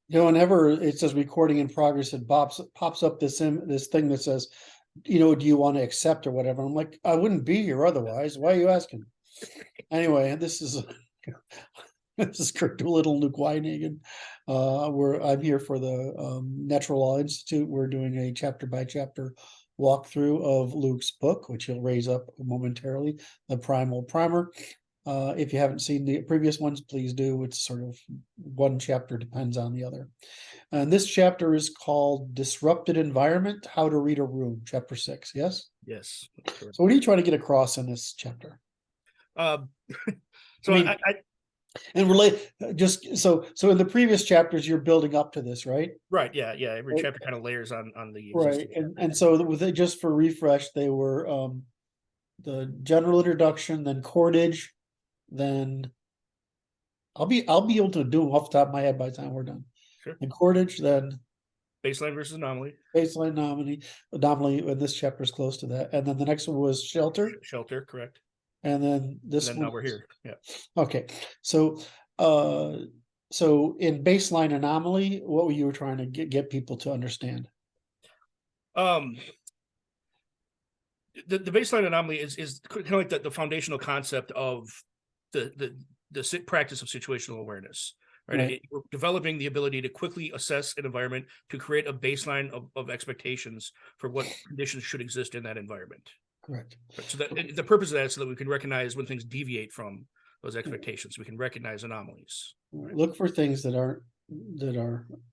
Whenever it says recording in progress, it pops up this thing that says, do you want to accept or whatever? I'm like, I wouldn't be here otherwise. Why are you asking? Anyway, this is this is Curt, Doolittle, Luke Weinhagen. I'm here for the Natural Law Institute. We're doing a chapter by chapter walkthrough of Luke's book, which he'll raise up momentarily, the Primal Primer. If you haven't seen the previous ones, please do. It's sort of one chapter depends on the other. And this chapter is called Disrupted Environment, How to Read a Room, chapter 6. Yes? Yes. So what are you trying to get across in this chapter? So I and relate just so in the previous chapters you're building up to this, right? Right. Yeah. Every chapter kind of layers on the Right. And so with it, just for refresh, they were the general introduction, then cordage, then I'll be able to do them off the top of my head by the time we're done. Sure. And cordage, then baseline versus anomaly. Baseline anomaly, and this chapter is close to that. And then the next one was shelter. Shelter, correct. And then this and then now we're here. Yeah. Okay. So in baseline anomaly, what were you trying to get people to understand? The baseline anomaly is kind of like the foundational concept of the practice of situational awareness, right? We're developing the ability to quickly assess an environment to create a baseline of expectations for what conditions should exist in that environment. Correct. So that the purpose of that is so that we can recognize when things deviate from those expectations. We can recognize anomalies. Right? Look for things that are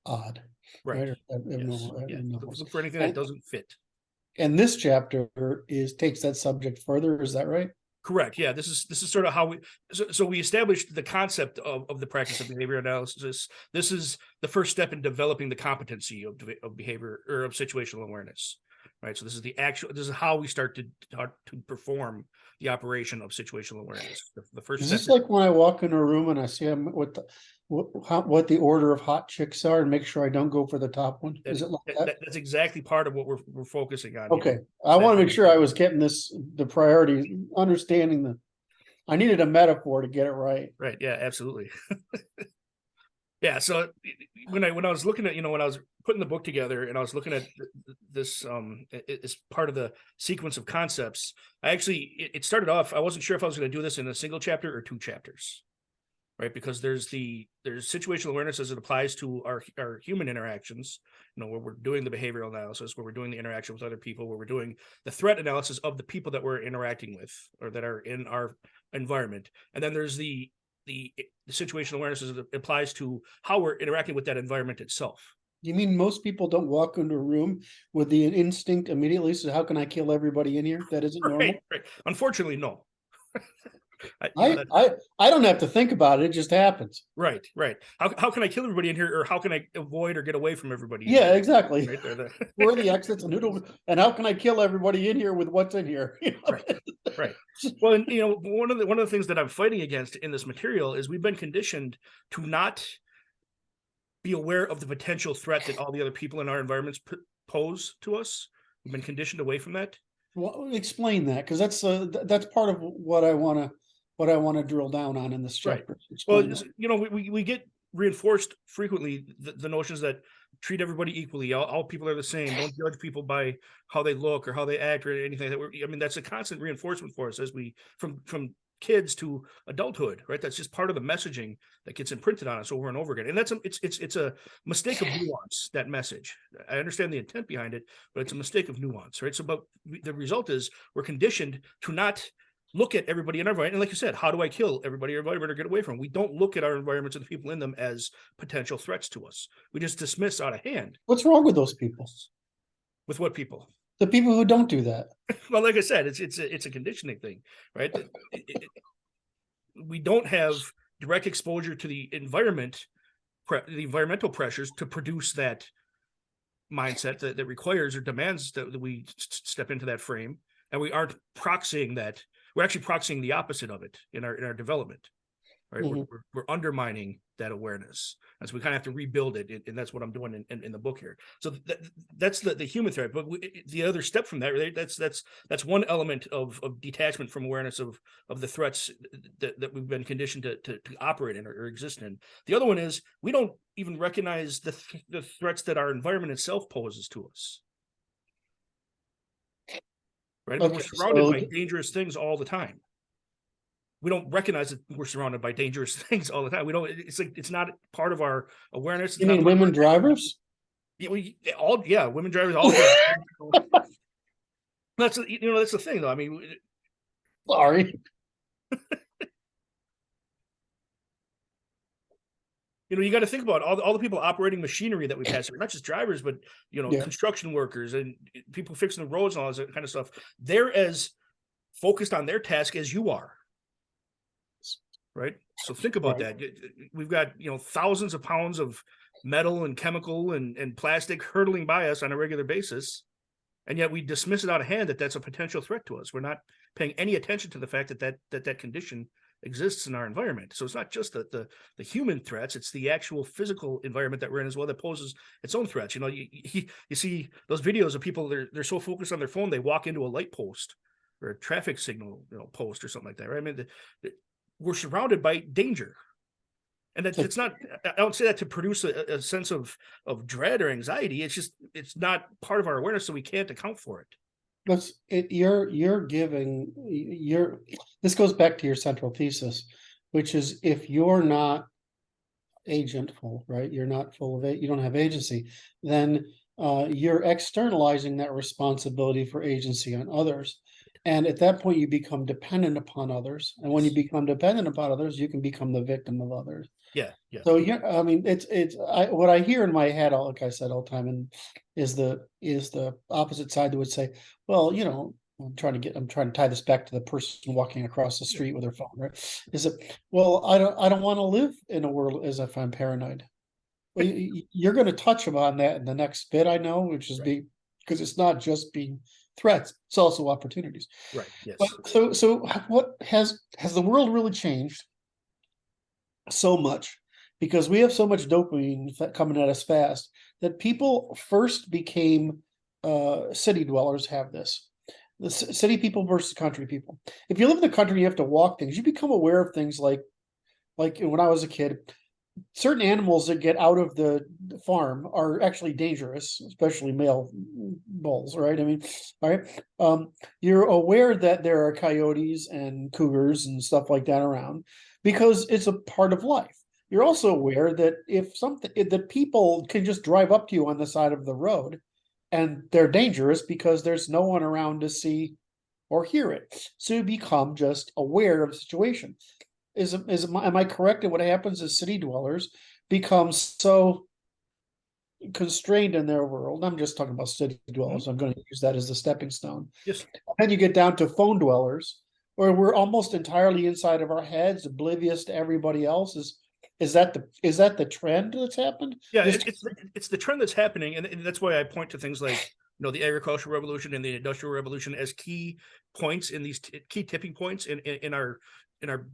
odd. Right. Yes. Look for anything that doesn't fit. And this chapter takes that subject further. Is that right? Correct. Yeah. This is sort of how we so we established the concept of the practice of behavior analysis. This is the first step in developing the competency of behavior or of situational awareness. Right. So this is how we start to perform the operation of situational awareness. The first is step this like when I walk in a room and I see what the order of hot chicks are and make sure I don't go for the top one? Is it like that? That's exactly part of what we're focusing on. Okay. I want to make sure I was getting the priority, understanding I needed a metaphor to get it right. Right. Yeah, absolutely. Yeah. So when I was looking at, when I was putting the book together and I was looking at this as part of the sequence of concepts, it started off, I wasn't sure if I was going to do this in a single chapter or two chapters, right? Because there's situational awareness as it applies to our human interactions, where we're doing the behavioral analysis, where we're doing the interaction with other people, where we're doing the threat analysis of the people that we're interacting with or that are in our environment. And then there's the situational awareness as it applies to how we're interacting with that environment itself. You mean most people don't walk into a room with the instinct immediately? So how can I kill everybody in here? That isn't normal. Right. Unfortunately, no. I don't have to think about it. It just happens. Right. How can I kill everybody in here, or how can I avoid or get away from everybody? Yeah, exactly. Right? Where are the exits and how can I kill everybody in here with what's in here? Right. Well, and, one of the things that I'm fighting against in this material is we've been conditioned to not be aware of the potential threat that all the other people in our environments pose to us. We've been conditioned away from that. Well, explain that, because that's part of what I want to drill down on in this chapter. Right. Well, we get reinforced frequently the notions that treat everybody equally. All people are the same. Don't judge people by how they look or how they act or anything like that. That's a constant reinforcement for us as we from kids to adulthood, right? That's just part of the messaging that gets imprinted on us over and over again. And it's a mistake of nuance, that message. I understand the intent behind it, but it's a mistake of nuance, right? So, but the result is we're conditioned to not look at everybody in our environment. And like you said, how do I kill everybody in our environment or get away from them? We don't look at our environments and the people in them as potential threats to us. We just dismiss out of hand. What's wrong with those people? With what people? The people who don't do that. Well, like I said, it's a conditioning thing, right? We don't have direct exposure to the environment, the environmental pressures to produce that mindset that requires or demands that we step into that frame, and we aren't proxying that. We're actually proxying the opposite of it in our development. right? Mhm. We're undermining that awareness. And so we kind of have to rebuild it. And that's what I'm doing in the book here. So that's the human threat. But the other step from that, right? That's one element of detachment from awareness of the threats that we've been conditioned to operate in or exist in. The other one is we don't even recognize the threats that our environment itself poses to us. Right? I mean, we're Okay, surrounded so by dangerous things all the time. We don't recognize that we're surrounded by dangerous things all the time. We don't. It's like it's not part of our awareness. It's you not mean part of women drivers? women drivers all. That's that's the thing though. I mean, Sorry. you got to think about all the people operating machinery that we pass through, not just drivers, but Yeah. construction workers and people fixing the roads and all that kind of stuff. They're as focused on their task as you are. Right. So think about Right. that. We've got, thousands of pounds of metal and chemical and plastic hurtling by us on a regular basis. And yet we dismiss it out of hand that that's a potential threat to us. We're not paying any attention to the fact that condition exists in our environment. So it's not just the human threats, it's the actual physical environment that we're in as well that poses its own threats. You see those videos of people, they're so focused on their phone, they walk into a light post or a traffic signal post or something like that, right? I mean, we're surrounded by danger. And it's not, I don't say that to produce a sense of dread or anxiety. It's just, it's not part of our awareness, so we can't account for it. That's it. This goes back to your central thesis, which is if you're not agentful, right? You're not full of it. You don't have agency, then you're externalizing that responsibility for agency on others. And at that point, you become dependent upon others. And when you become dependent upon others, you can become the victim of others. Yeah. So I mean, what I hear in my head, like I said all the time, and is the opposite side that would say, well, I'm trying to tie this back to the person walking across the street with their phone, right? Is it, well, I don't want to live in a world as if I'm paranoid. Well, you're going to touch upon that in the next bit, I know, which is Right. because it's not just being threats, it's also opportunities. Right. Yes. But so what has the world really changed so much? Because we have so much dopamine coming at us fast that people first became city dwellers have this. The city people versus country people. If you live in the country, you have to walk things. You become aware of things like when I was a kid, certain animals that get out of the farm are actually dangerous, especially male bulls, right? I mean, all right. You're aware that there are coyotes and cougars and stuff like that around because it's a part of life. You're also aware that that people can just drive up to you on the side of the road and they're dangerous because there's no one around to see or hear it. So you become just aware of the situation. Am I correct in what happens is city dwellers become so constrained in their world? I'm just talking about city dwellers. I'm going to use that as a stepping stone. Yes. Then you get down to phone dwellers, where we're almost entirely inside of our heads, oblivious to everybody else. Is that the trend that's happened? Yeah, it's the trend that's happening, and that's why I point to things like the agricultural revolution and the industrial revolution as key points in these key tipping points in our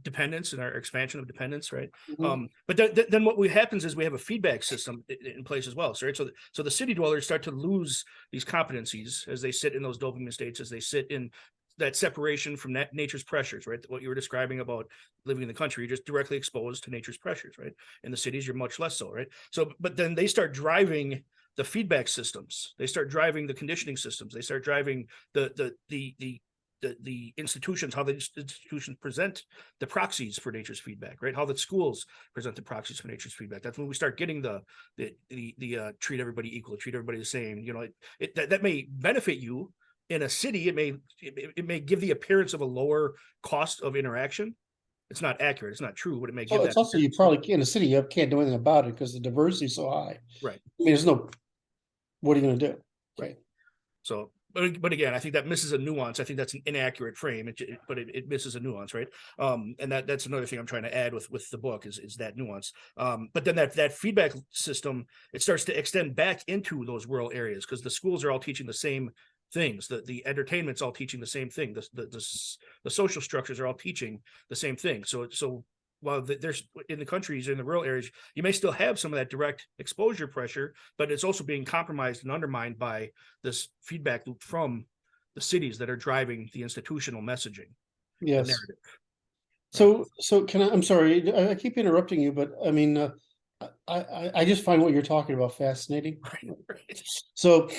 dependence and our expansion of dependence, right? But then what happens is we have a feedback system in place as well. So, right? So the city dwellers start to lose these competencies as they sit in those dopamine states, as they sit in that separation from nature's pressures, right? What you were describing about living in the country, you're just directly exposed to nature's pressures, right? In the cities, you're much less so, right? So, but then they start driving the feedback systems. They start driving the conditioning systems. They start driving the institutions, how the institutions present the proxies for nature's feedback, right? How the schools present the proxies for nature's feedback. That's when we start getting the treat everybody equal, treat everybody the same. That may benefit you in a city. It may give the appearance of a lower cost of interaction. It's not accurate. It's not true, but it may give that. It's also, you probably in a city you can't do anything about it because the diversity is so high. Right. I mean, what are you going to do? Right. So, but again, I think that misses a nuance. I think that's an inaccurate frame, but it misses a nuance, right? And that's another thing I'm trying to add with the book is that nuance. But then that feedback system, it starts to extend back into those rural areas because the schools are all teaching the same things. The entertainment's all teaching the same thing. The social structures are all teaching the same thing. So while there's in the countries, in the rural areas, you may still have some of that direct exposure pressure, but it's also being compromised and undermined by this feedback loop from the cities that are driving the institutional messaging, the Yes. narrative. So I'm sorry, I keep interrupting you, but I mean, I just find what you're talking about fascinating. Right. So,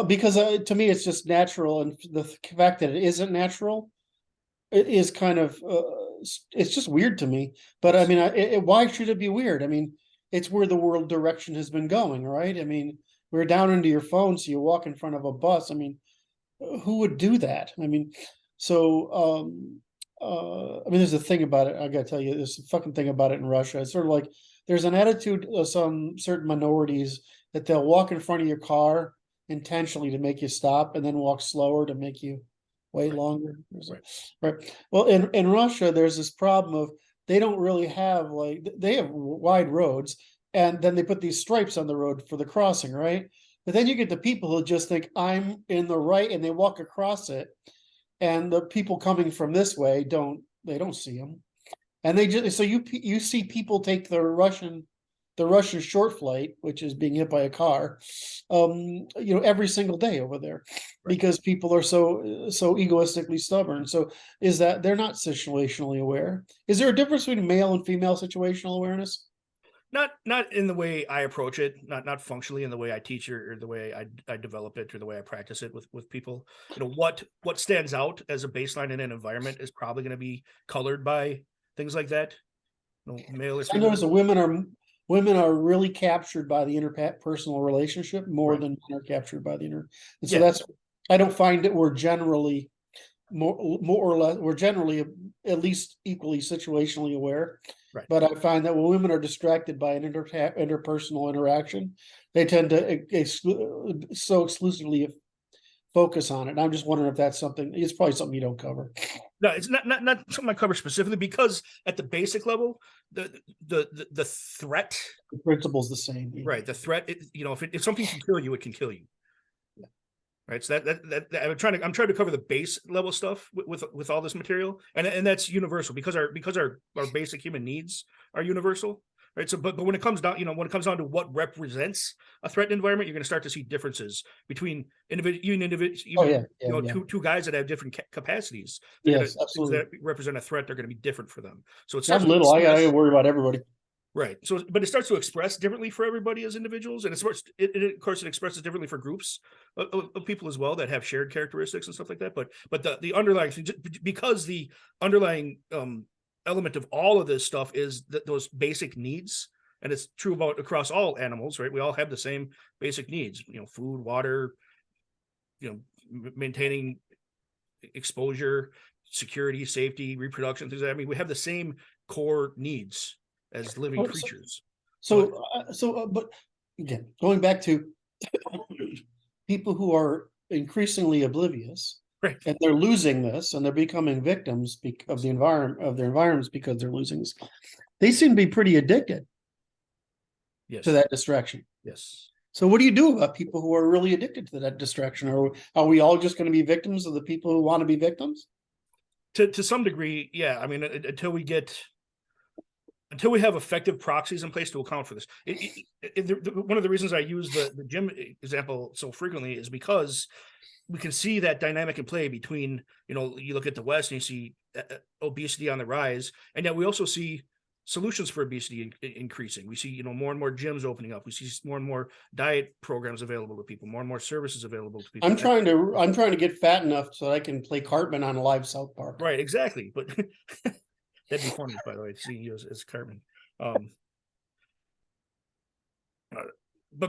because to me, it's just natural, and the fact that it isn't natural, it is kind of, it's just weird to me. But I mean, why should it be weird? I mean, it's where the world direction has been going, right? I mean, we're down into your phone, so you walk in front of a bus. I mean, who would do that? I mean, so, I mean, there's a thing about it. I gotta tell you, there's a fucking thing about it in Russia. It's sort of like there's an attitude of some certain minorities that they'll walk in front of your car intentionally to make you stop, and then walk slower to make you wait longer. Right. Well, in Russia, there's this problem of they don't really have, like, they have wide roads, and then they put these stripes on the road for the crossing, right? But then you get the people who just think I'm in the right, and they walk across it, and the people coming from this way don't see them, and they just, so you see people take the Russian short flight, which is being hit by a car, every single day over there, because people are so egoistically stubborn. So is that they're not situationally aware? Is there a difference between male and female situational awareness? Not in the way I approach it, not functionally in the way I teach or the way I develop it or the way I practice it with people. What stands out as a baseline in an environment is probably going to be colored by things like that. Male or I female. notice that women are really captured by the interpersonal relationship more than men are captured by the inner. And so that's, I don't find that we're generally more or less, we're generally at least equally situationally aware. Right. But I find that when women are distracted by an interpersonal interaction, they tend to so exclusively focus on it. And I'm just wondering if that's something, it's probably something you don't cover. No, it's not something I cover specifically, because at the basic level, the threat, The principle's the same. right? The threat, if something can kill you, it can kill you. Right. So that I'm trying to cover the base level stuff with all this material, and that's universal because our basic human needs are universal. Right. So, but when it comes down, to what represents a threatened environment, you're going to start to see differences between two guys that have different capacities. Yes, absolutely. That represent a threat, they're going to be different for them. So it's I'm little. I gotta worry about everybody. Right. So, but it starts to express differently for everybody as individuals, and of course, it expresses differently for groups of people as well that have shared characteristics and stuff like that. But the underlying thing, because the underlying element of all of this stuff is those basic needs, and it's true about across all animals, right? We all have the same basic needs, food, water, maintaining exposure, security, safety, reproduction, things like that. I mean, we have the same core needs as living creatures. But again, going back to people who are increasingly oblivious, right? And they're losing this, and they're becoming victims of their environments because they're losing this. They seem to be pretty addicted to that distraction. Yes. So what do you do about people who are really addicted to that distraction? Or are we all just going to be victims of the people who want to be victims? To some degree, yeah. I mean, until we have effective proxies in place to account for this. One of the reasons I use the gym example so frequently is because we can see that dynamic in play between, you look at the West and you see obesity on the rise, and yet we also see solutions for obesity increasing. We see, more and more gyms opening up. We see more and more diet programs available to people, more and more services available to people. I'm trying to get fat enough so I can play Cartman on a live South Park. Right, exactly. But that'd be funny, by the way, seeing you as Cartman. But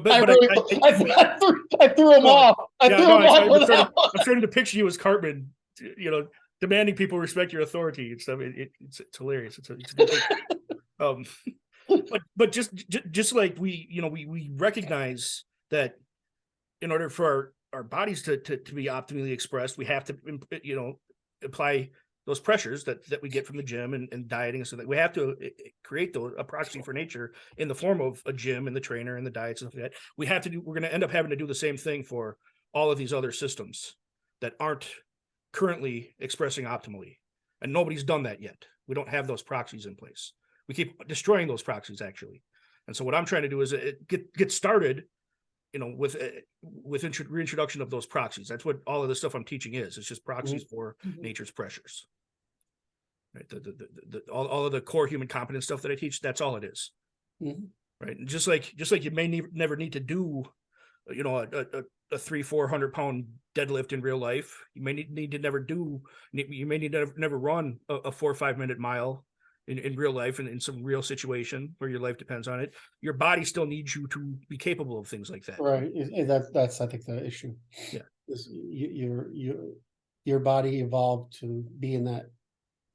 I threw him off. I'm starting to picture you as Cartman, demanding people respect your authority and stuff. It's hilarious. It's a good thing. But just like we recognize that in order for our bodies to be optimally expressed, we have to apply those pressures that we get from the gym and dieting, so that we have to create a proxy for nature in the form of a gym and the trainer and the diets and stuff like that. We're going to end up having to do the same thing for all of these other systems that aren't currently expressing optimally, and nobody's done that yet. We don't have those proxies in place. We keep destroying those proxies actually. And so what I'm trying to do is get started, with reintroduction of those proxies. That's what all of the stuff I'm teaching is. It's just proxies for nature's pressures. Right. All of the core human competence stuff that I teach, that's all it is. Right. And just like you may never need to do, a 300-400 pound deadlift in real life. You may need to never run a 4 or 5 minute mile in real life and in some real situation where your life depends on it. Your body still needs you to be capable of things like that. Right. That's I think the issue. Yeah. Is your body evolved to be in that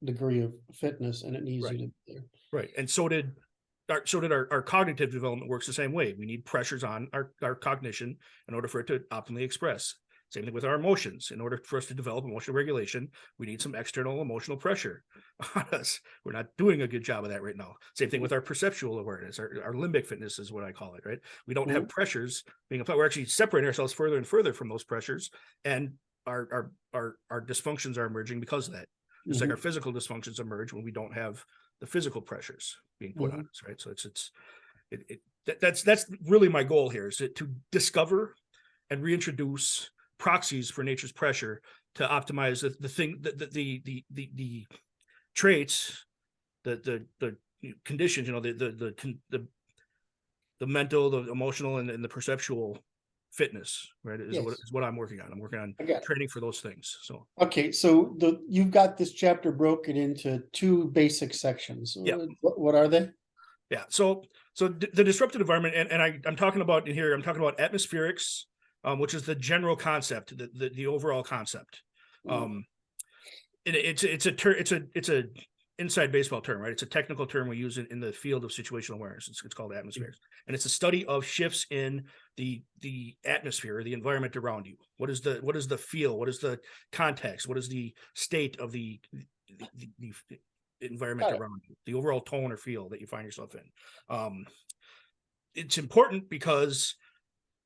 degree of fitness, and it needs you to be there. Right. And so did our cognitive development works the same way. We need pressures on our cognition in order for it to optimally express. Same thing with our emotions. In order for us to develop emotional regulation, we need some external emotional pressure on us. We're not doing a good job of that right now. Same thing with our perceptual awareness. Our limbic fitness is what I call it, right? We don't have pressures being applied. We're actually separating ourselves further and further from those pressures, and our dysfunctions are emerging because of that. Just like our physical dysfunctions emerge when we don't have the physical pressures being put on us, right? So that's really my goal here, is to discover and reintroduce proxies for nature's pressure to optimize the traits, the conditions, the mental, the emotional, and the perceptual fitness, right? Is what I'm working on. I'm working on training for those things. So okay, so you've got this chapter broken into 2 basic sections. What are they? Yeah. So the disrupted environment, and I'm talking about in here, I'm talking about atmospherics, which is the general concept, the overall concept. It's a inside baseball term, right? It's a technical term we use in the field of situational awareness. It's called atmospherics, and it's a study of shifts in the atmosphere, the environment around you. What is the feel? What is the context? What is the state of the environment around you? The overall tone or feel that you find yourself in. It's important because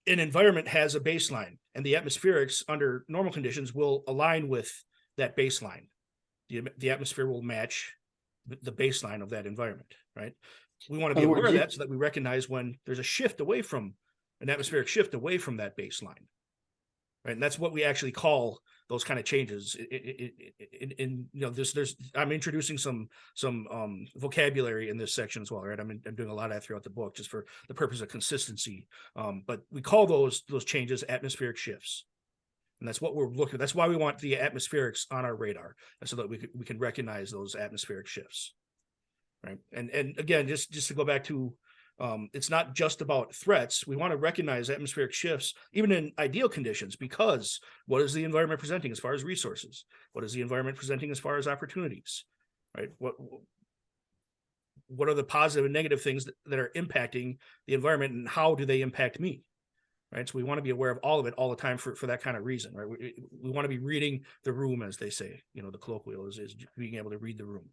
an environment has a baseline, and the atmospherics under normal conditions will align with that baseline. The atmosphere will match the baseline of that environment, right? We want to be aware of that so that we recognize when there's a shift away from an atmospheric shift away from that baseline, right? And that's what we actually call those kind of changes. I'm introducing some vocabulary in this section as well, right? I'm doing a lot of that throughout the book just for the purpose of consistency. But we call those changes atmospheric shifts. And that's what we're looking at. That's why we want the atmospherics on our radar, so that we can recognize those atmospheric shifts, right? And again, just to go back to, it's not just about threats. We want to recognize atmospheric shifts, even in ideal conditions, because what is the environment presenting as far as resources? What is the environment presenting as far as opportunities, right? What are the positive and negative things that are impacting the environment, and how do they impact me? Right. So we want to be aware of all of it all the time for that kind of reason, right? We want to be reading the room, as they say, the colloquial is being able to read the room.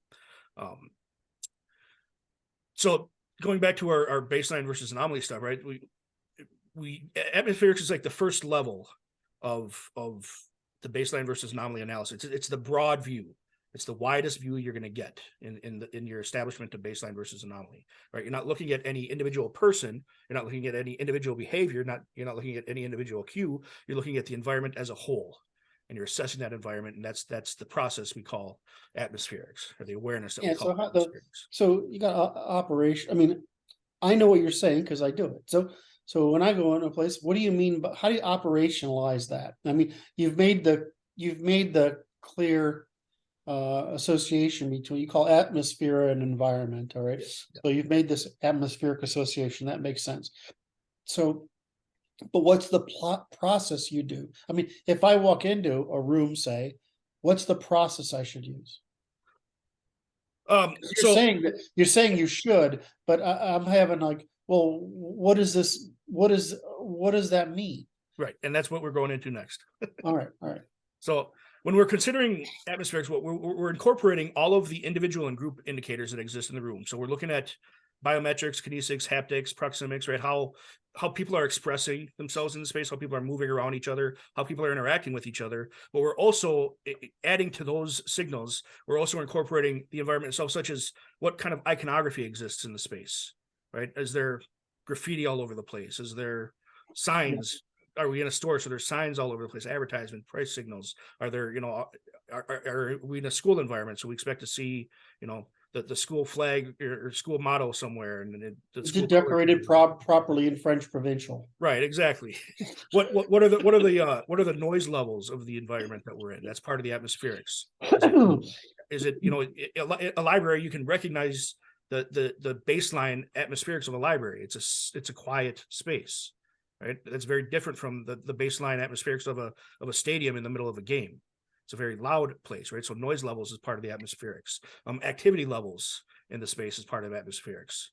So going back to our baseline versus anomaly stuff, right? We atmospherics is like the first level of the baseline versus anomaly analysis. It's the broad view. It's the widest view you're going to get in your establishment of baseline versus anomaly, right? You're not looking at any individual person. You're not looking at any individual behavior. You're not looking at any individual cue. You're looking at the environment as a whole, and you're assessing that environment. And that's the process we call atmospherics, or the awareness that we call atmospherics. So you got operation. I mean, I know what you're saying because I do it. So when I go into a place, what do you mean? But how do you operationalize that? I mean, you've made the clear association between, you call atmosphere and environment, all right? Yes. So you've made this atmospheric association, that makes sense. So, but what's the process you do? I mean, if I walk into a room, say, what's the process I should use? You're saying you should, but I'm having like, well, what is this? What does that mean? Right, and that's what we're going into next. All right. So when we're considering atmospherics, what we're incorporating all of the individual and group indicators that exist in the room. So we're looking at biometrics, kinesics, haptics, proxemics, right? How people are expressing themselves in the space, how people are moving around each other, how people are interacting with each other. But we're also adding to those signals, we're also incorporating the environment itself, such as what kind of iconography exists in the space, right? Is there graffiti all over the place? Is there signs? Are we in a store? So there's signs all over the place, advertisement, price signals. Are there, are we in a school environment? So we expect to see, the school flag or school motto somewhere, and the Is school it decorated properly in French provincial? right, exactly. What are the noise levels of the environment that we're in? That's part of the atmospherics. Is it a library? You can recognize the baseline atmospherics of a library. It's a quiet space, right? That's very different from the baseline atmospherics of a stadium in the middle of a game. It's a very loud place, right? So noise levels is part of the atmospherics. Activity levels in the space is part of atmospherics,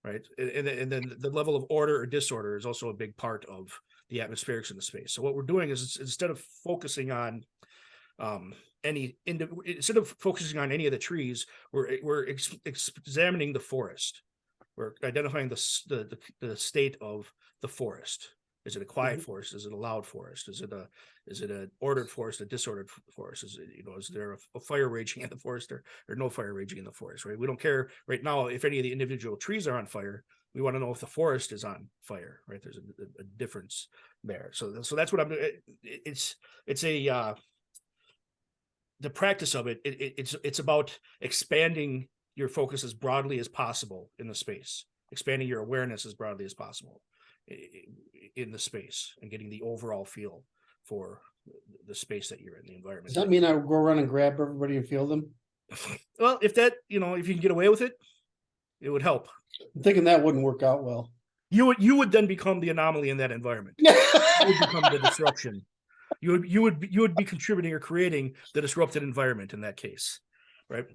right? And then the level of order or disorder is also a big part of the atmospherics in the space. So what we're doing is, instead of focusing on instead of focusing on any of the trees, we're examining the forest. We're identifying the state of the forest. Is it a quiet forest? Is it a loud forest? Is it an ordered forest, a disordered forest? Is there a fire raging in the forest or no fire raging in the forest, right? We don't care right now if any of the individual trees are on fire. We want to know if the forest is on fire, right? There's a difference there. So that's what I'm doing. The practice of it's about expanding your focus as broadly as possible in the space, expanding your awareness as broadly as possible in the space, and getting the overall feel for the space that you're in, the environment. Does that mean I go around and grab everybody and feel them? Well, if you can get away with it, it would help. I'm thinking that wouldn't work out well. You would then become the anomaly in that environment. You would become the disruption. You would be contributing or creating the disrupted environment in that case, right?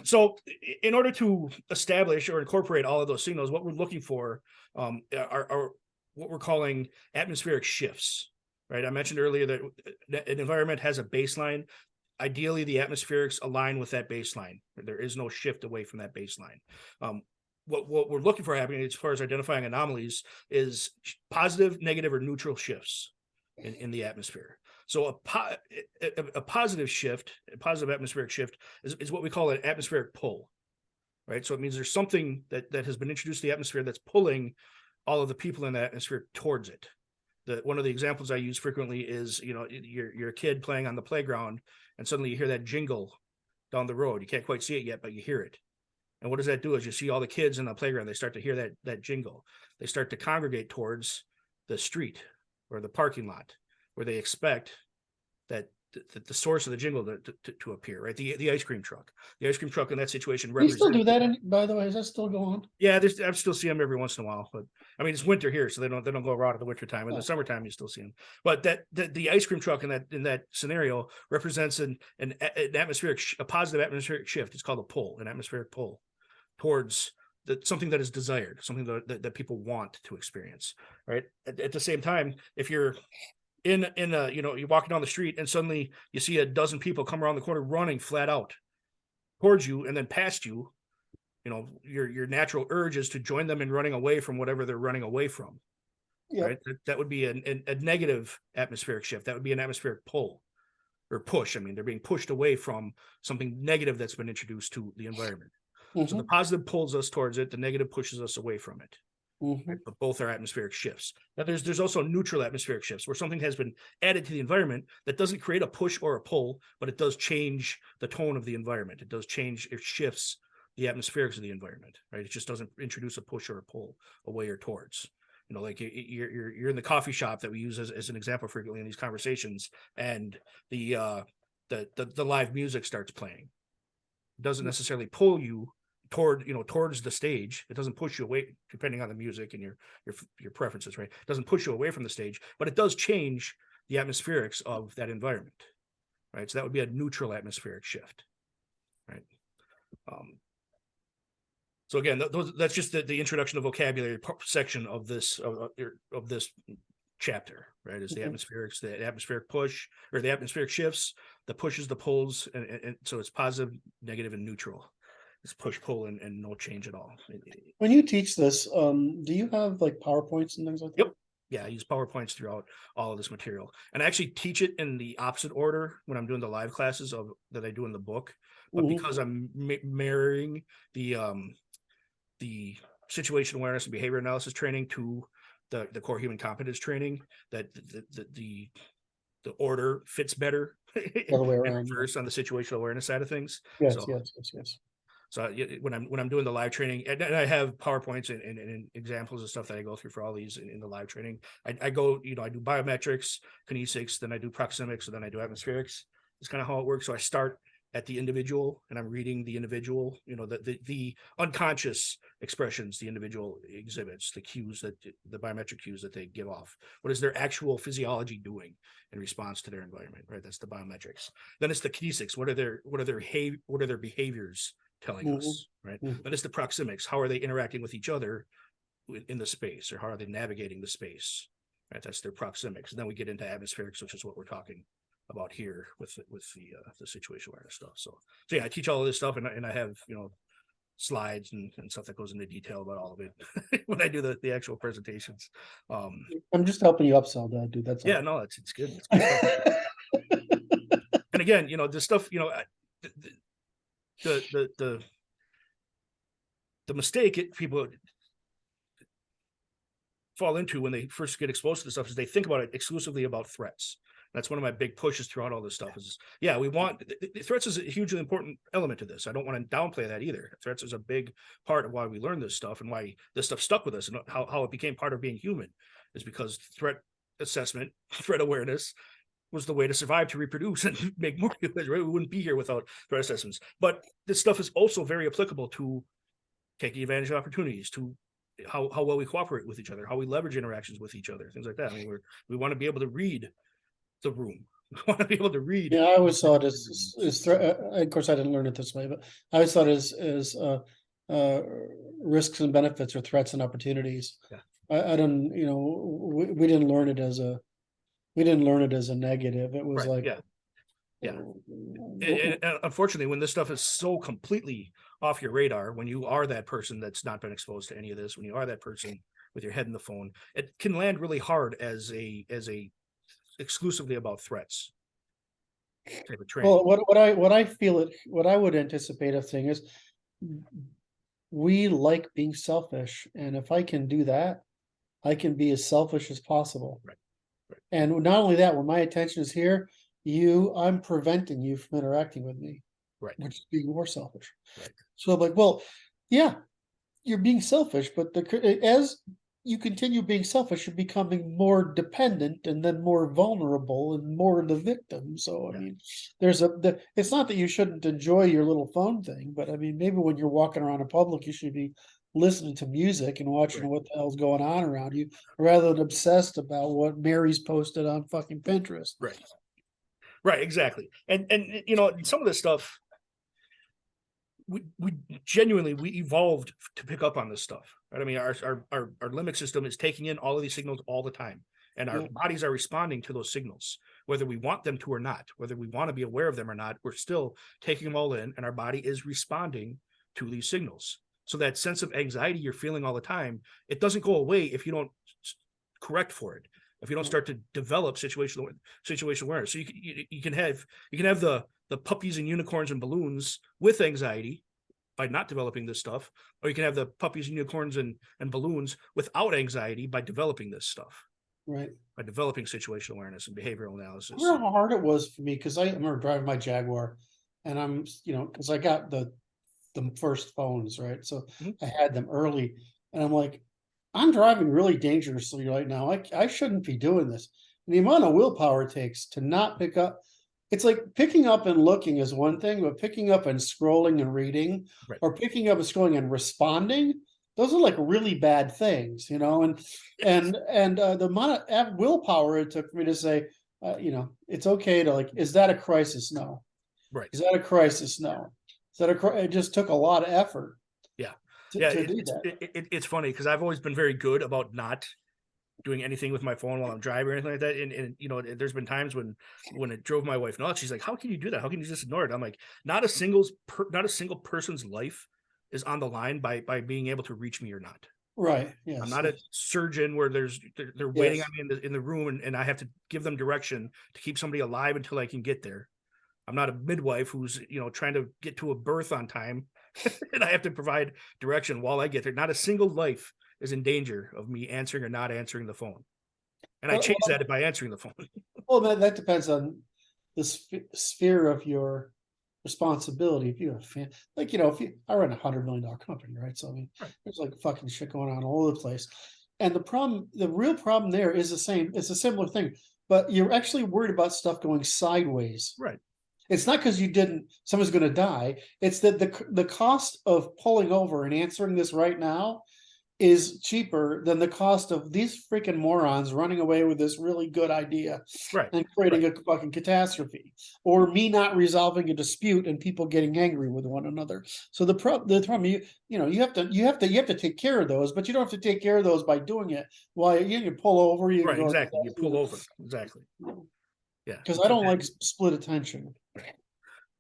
So in order to establish or incorporate all of those signals, what we're looking for are what we're calling atmospheric shifts, right? I mentioned earlier that an environment has a baseline. Ideally, the atmospherics align with that baseline. There is no shift away from that baseline. What we're looking for happening as far as identifying anomalies is positive, negative, or neutral shifts in the atmosphere. So a positive shift, a positive atmospheric shift is what we call an atmospheric pull, right? So it means there's something that has been introduced to the atmosphere that's pulling all of the people in the atmosphere towards it. One of the examples I use frequently is, you're a kid playing on the playground and suddenly you hear that jingle down the road. You can't quite see it yet, but you hear it. And what does that do is you see all the kids in the playground, they start to hear that jingle. They start to congregate towards the street or the parking lot where they expect that the source of the jingle to appear, right? The ice cream truck. The ice cream truck in that situation You still do that, by the way? Is that still going on? Yeah, I still see them every once in a while, but I mean it's winter here, so they don't go around in the winter time. In the summertime, you still see them. But the ice cream truck in that scenario represents an atmospheric, a positive atmospheric shift. It's called a pull, an atmospheric pull towards something that is desired, something that people want to experience, right? At the same time, if you're you're walking down the street and suddenly you see a dozen people come around the corner running flat out towards you and then past you, your natural urge is to join them in running away from whatever they're running away from. Yep. Right? That would be a negative atmospheric shift. That would be an atmospheric pull or push. I mean, they're being pushed away from something negative that's been introduced to the environment. Mm-hmm. So the positive pulls us towards it. The negative pushes us away from it. Mm-hmm. Right? But both are atmospheric shifts. Now there's also neutral atmospheric shifts where something has been added to the environment that doesn't create a push or a pull, but it does change the tone of the environment. It shifts the atmospherics of the environment, right? It just doesn't introduce a push or a pull away or towards. Like you're in the coffee shop that we use as an example frequently in these conversations, and the live music starts playing. It doesn't necessarily pull you towards the stage. It doesn't push you away, depending on the music and your preferences, right? It doesn't push you away from the stage, but it does change the atmospherics of that environment, right? So that would be a neutral atmospheric shift, right? So again, that's just the introduction of vocabulary section of this chapter, right? Is the atmospherics, the atmospheric push or the atmospheric shifts, the pushes, the pulls, and so it's positive, negative, and neutral. it's push pull and no change at all. When you teach this, do you have like PowerPoints and things like that? Yep. Yeah, I use PowerPoints throughout all of this material, and I actually teach it in the opposite order when I'm doing the live classes that I do in the book. But because I'm marrying the situation awareness and behavior analysis training to the core human competence training, that the order fits better The other way in around. reverse on the situational awareness side of things. Yes, So, yes. So when I'm doing the live training, and I have PowerPoints and examples of stuff that I go through for all these in the live training, I go, I do biometrics, kinesics, then I do proxemics, and then I do atmospherics. It's kind of how it works. So I start at the individual, and I'm reading the individual, the unconscious expressions the individual exhibits, the cues that the biometric cues that they give off. What is their actual physiology doing in response to their environment? Right. That's the biometrics. Then it's the kinesics. What are their behaviors telling us, right? Then it's the proxemics. How are they interacting with each other in the space, or how are they navigating the space? Right. That's their proxemics. And then we get into atmospherics, which is what we're talking about here with the situational awareness stuff. So yeah, I teach all of this stuff, and I have slides and stuff that goes into detail about all of it when I do the actual presentations. I'm just helping you upsell that, dude. That's yeah, all. no, it's good. It's good stuff. And again, this stuff, the mistake people fall into when they first get exposed to this stuff is they think about it exclusively about threats. That's one of my big pushes throughout all this stuff is, yeah, we want threats is a hugely important element to this. I don't want to downplay that either. Threats is a big part of why we learn this stuff and why this stuff stuck with us, and how it became part of being human is because threat assessment, threat awareness was the way to survive, to reproduce, and make more humans, right? We wouldn't be here without threat assessments. But this stuff is also very applicable to taking advantage of opportunities, to how well we cooperate with each other, how we leverage interactions with each other, things like that. I mean, we want to be able to read the room. We want to be able to read. Yeah, I always saw it as threat. Of course, I didn't learn it this way, but I always thought it as risks and benefits, or threats and opportunities. Yeah. I don't, we didn't learn it as a negative. It was right, like, yeah. And unfortunately, when this stuff is so completely off your radar, when you are that person that's not been exposed to any of this, when you are that person with your head in the phone, it can land really hard as a exclusively about threats type of training. well, what I would anticipate a thing is, we like being selfish, and if I can do that, I can be as selfish as possible. Right. And not only that, when my attention is here, I'm preventing you from interacting with me. Right. Which is being more selfish. Right. So I'm like, well, yeah, you're being selfish, but as you continue being selfish, you're becoming more dependent, and then more vulnerable, and more the victim. So I mean, it's not that you shouldn't enjoy your little phone thing, but I mean, maybe when you're walking around in public, you should be listening to music and watching what the hell's going on around you, rather than obsessed about what Mary's posted on fucking Pinterest. Right, exactly. And some of this stuff, we genuinely evolved to pick up on this stuff. Right? I mean, our limbic system is taking in all of these signals all the time, and our bodies are responding to those signals, whether we want them to or not, whether we want to be aware of them or not. We're still taking them all in, and our body is responding to these signals. So that sense of anxiety you're feeling all the time, it doesn't go away if you don't correct for it. If you don't start to develop situational awareness. So you can have the puppies and unicorns and balloons with anxiety by not developing this stuff, or you can have the puppies and unicorns and balloons without anxiety by developing this stuff. Right. By developing situational awareness and behavioral analysis. I remember how hard it was for me, because I remember driving my Jaguar, and I'm, because I got the first phones, right? So I had them early, and I'm like, I'm driving really dangerously right now. I shouldn't be doing this. And the amount of willpower it takes to not pick up. It's like picking up and looking is one thing, but picking up and scrolling and reading, or picking up and scrolling and responding, those are like really bad things, and the amount of willpower it took for me to say, it's okay to is that a crisis? No. Right. Is that a crisis? No. It just took a lot of effort. Yeah. It's funny because I've always been very good about not doing anything with my phone while I'm driving or anything like that. And there's been times when it drove my wife nuts. She's like, "How can you do that? How can you just ignore it?" I'm like, not a single person's life is on the line by being able to reach me or not. Right. Yes. I'm not a surgeon where they're waiting Yes. on me in the room and I have to give them direction to keep somebody alive until I can get there. I'm not a midwife who's, trying to get to a birth on time and I have to provide direction while I get there. Not a single life is in danger of me answering or not answering the phone. And I change that by answering the phone. Well, that depends on the sphere of your responsibility. If you're a fan, like, I run $100 million company, right? So I mean, there's like fucking shit going on all over the place. And the real problem there is the same. It's a similar thing, but you're actually worried about stuff going sideways. Right. It's not because someone's going to die. It's that the cost of pulling over and answering this right now is cheaper than the cost of these freaking morons running away with this really good idea, right, and creating a fucking catastrophe, or me not resolving a dispute and people getting angry with one another. So the problem, you have to take care of those, but you don't have to take care of those by doing it while you can pull over. You right, can go, exactly. You pull over, exactly. Yeah, because I don't like split attention.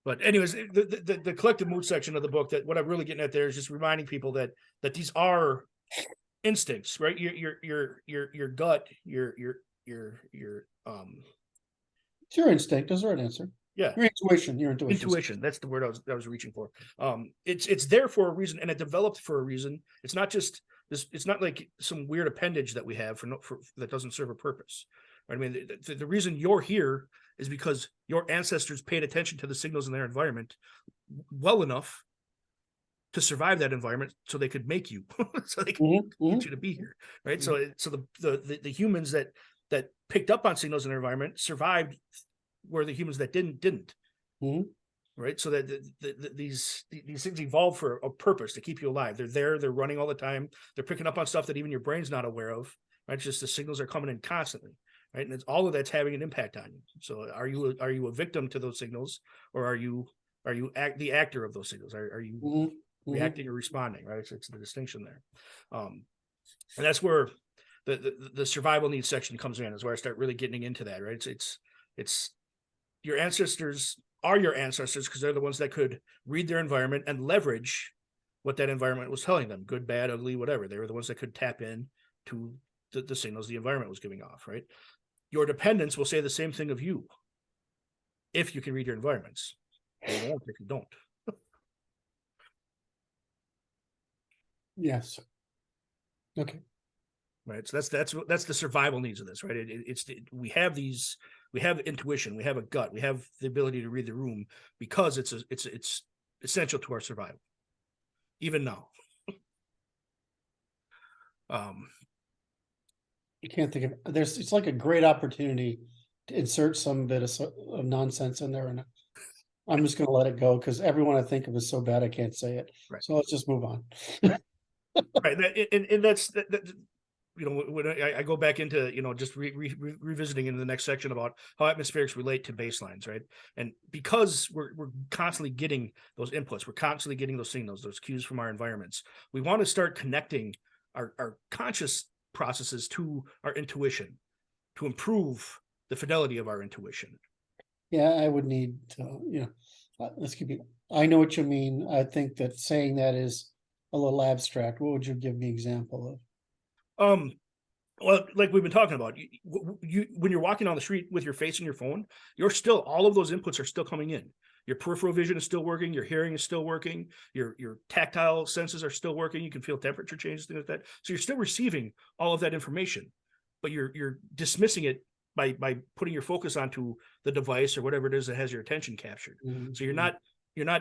But anyways, the collective mood section of the book, that what I'm really getting at there is just reminding people that these are instincts, right? Your gut, your it's your instinct. Is the right answer. Yeah, your intuition. That's the word I was reaching for. It's there for a reason, and it developed for a reason. It's not just this. It's not like some weird appendage that we have for that doesn't serve a purpose. I mean, the reason you're here is because your ancestors paid attention to the signals in their environment well enough to survive that environment, so they could make you, so they could get you to be here, right? So the humans that picked up on signals in their environment survived, where the humans that didn't. Right? So that these things evolve for a purpose, to keep you alive. They're running all the time. They're picking up on stuff that even your brain's not aware of. Right? It's just the signals are coming in constantly. Right? And it's all of that's having an impact on you. So are you a victim to those signals, or are you the actor of those signals? Are you reacting or responding? Right? It's the distinction there. And that's where the survival needs section comes in, is where I start really getting into that. Right? It's your ancestors are your ancestors because they're the ones that could read their environment and leverage what that environment was telling them, good, bad, ugly, whatever. They were the ones that could tap in to the signals the environment was giving off, right? Your dependents will say the same thing of you if you can read your environments. They won't if you don't. Yes. Okay. Right. So that's the survival needs of this, right? We have intuition, we have a gut, we have the ability to read the room because it's essential to our survival, even now. You can't think of it's like a great opportunity to insert some bit of nonsense in there, and I'm just going to let it go because everyone I think of is so bad I can't say it. Right. So let's just move on. Right. And that's when I go back into, just revisiting in the next section about how atmospherics relate to baselines, right? And because we're constantly getting those inputs, we're constantly getting those signals, those cues from our environments, we want to start connecting our conscious processes to our intuition to improve the fidelity of our intuition. Yeah, I would need to, let's keep it. I know what you mean. I think that saying that is a little abstract. What would you give me an example of? Well, like we've been talking about, you when you're walking on the street with your face in your phone, all of those inputs are still coming in. Your peripheral vision is still working. Your hearing is still working. Your tactile senses are still working. You can feel temperature changes, things like that. So you're still receiving all of that information, but you're dismissing it by putting your focus onto the device or whatever it is that has your attention captured. So you're not able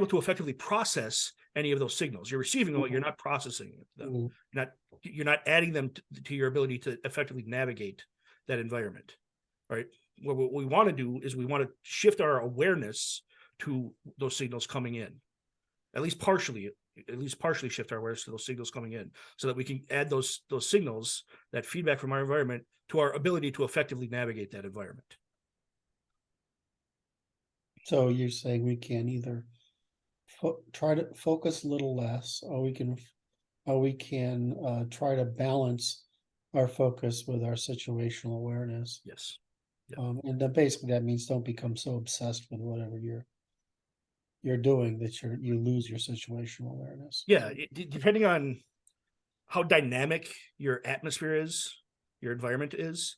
to effectively process any of those signals. You're receiving them, you're not processing them. You're not adding them to your ability to effectively navigate that environment, right? What we want to do is we want to shift our awareness to those signals coming in, at least partially shift our awareness to those signals coming in, so that we can add those signals, that feedback from our environment, to our ability to effectively navigate that environment. So you're saying we can either try to focus a little less, or we can try to balance our focus with our situational awareness. Yes. And then basically that means don't become so obsessed with whatever you're you're doing that you lose your situational awareness. Yeah, depending on how dynamic your atmosphere is, your environment is,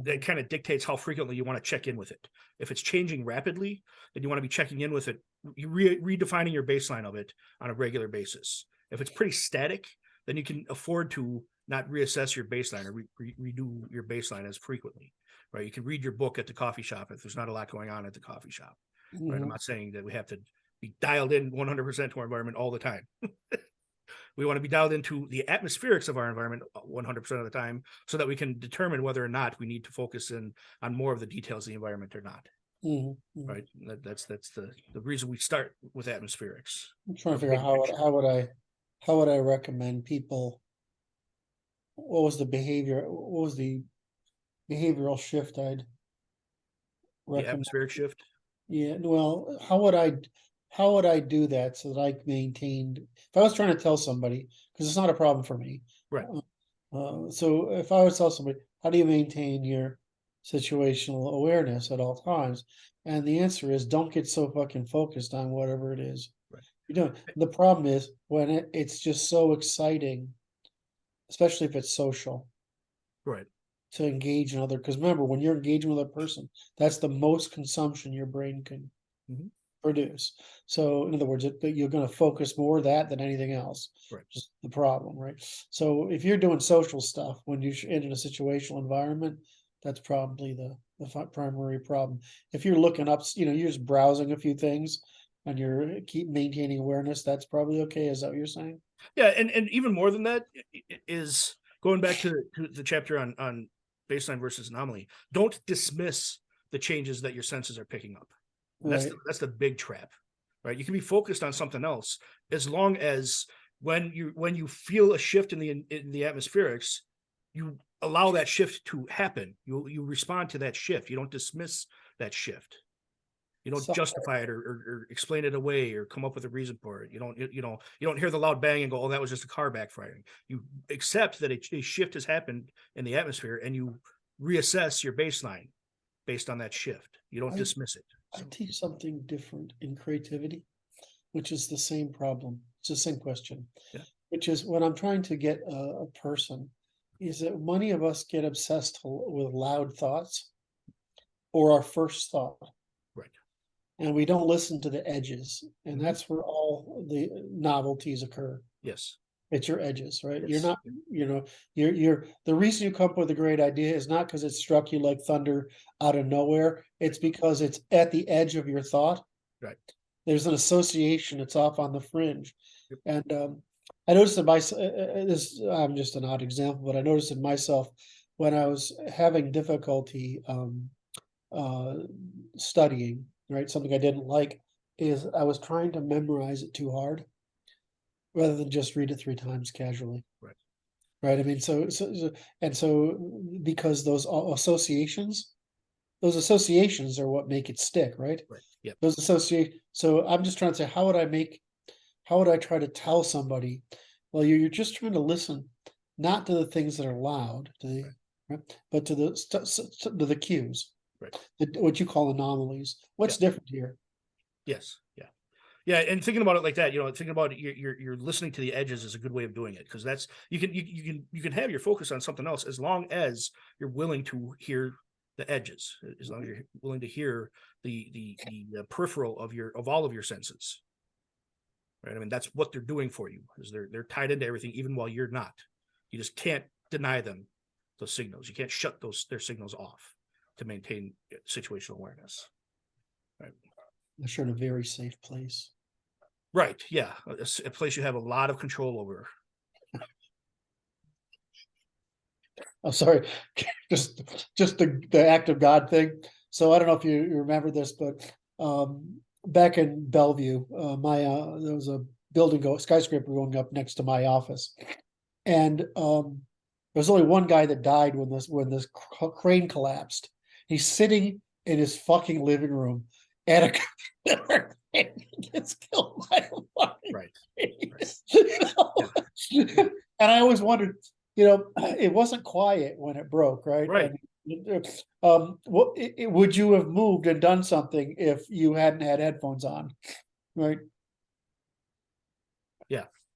that kind of dictates how frequently you want to check in with it. If it's changing rapidly, then you want to be checking in with it, you redefining your baseline of it on a regular basis. If it's pretty static, then you can afford to not reassess your baseline or redo your baseline as frequently, right? You can read your book at the coffee shop if there's not a lot going on at the coffee shop, right? I'm not saying that we have to be dialed in 100% to our environment all the time. We want to be dialed into the atmospherics of our environment 100% of the time so that we can determine whether or not we need to focus in on more of the details of the environment or not. Right. That's the reason we start with atmospherics. I'm trying to figure out how would I recommend people, what was the behavioral shift I'd recommend? The atmospheric shift. Yeah, well, how would I do that so that I maintained, if I was trying to tell somebody, because it's not a problem for me. Right. So if I was to tell somebody, how do you maintain your situational awareness at all times? And the answer is, don't get so fucking focused on whatever it is you're doing. The problem is when it's just so exciting, especially if it's social. Right. To engage in other, because remember, when you're engaging with a person, that's the most consumption your brain can produce. So in other words, you're going to focus more of that than anything else. Right. Just the problem, right? So if you're doing social stuff when you're in a situational environment, that's probably the primary problem. If you're looking up, you're just browsing a few things and you're keep maintaining awareness, that's probably okay. Is that what you're saying? Yeah, and even more than that is going back to the chapter on baseline versus anomaly. Don't dismiss the changes that your senses are picking up. Right. That's the big trap, right? You can be focused on something else as long as when you feel a shift in the atmospherics, you allow that shift to happen. You respond to that shift. You don't dismiss that shift. You don't justify it or explain it away or come up with a reason for it. You don't hear the loud bang and go, "Oh, that was just a car backfiring." You accept that a shift has happened in the atmosphere and you reassess your baseline based on that shift. You don't dismiss it. I teach something different in creativity, which is the same problem. It's the same question, which is when I'm trying to get a person, is that many of us get obsessed with loud thoughts or our first thought. Right. And we don't listen to the edges. And that's where all the novelties occur. Yes. It's your edges, right? Yes. You're not, you're the reason you come up with a great idea is not because it struck you like thunder out of nowhere. It's because it's at the edge of your thought. Right. There's an association. It's off on the fringe. And I noticed in this, I'm just an odd example, but I noticed in myself when I was having difficulty studying, right? Something I didn't like is I was trying to memorize it too hard, rather than just read it 3 times casually. Right. Right. I mean, so because those associations are what make it stick, right? Right. Yeah. Those so I'm just trying to say, how would I try to tell somebody, well, you're just trying to listen, not to the things that are loud, but to the cues, right? What you call anomalies. What's different here? Yes. Yeah. Yeah, and thinking about it like that, thinking about it, you're listening to the edges is a good way of doing it, because that's you can have your focus on something else as long as you're willing to hear the edges, as long as you're willing to hear the peripheral of all of your senses. Right? I mean, that's what they're doing for you, is they're tied into everything, even while you're not. You just can't deny them those signals. You can't shut their signals off to maintain situational awareness. Right. They're sure in a very safe place. Right. Yeah. A place you have a lot of control over. I'm sorry, just the act of God thing. So I don't know if you remember this, but back in Bellevue, there was a skyscraper going up next to my office, and there was only one guy that died when this crane collapsed. He's sitting in his fucking living room at a computer and he gets killed by a fucking right. And I always wondered, it wasn't quiet when it broke, right? Right. And, would you have moved and done something if you hadn't had headphones on? Right.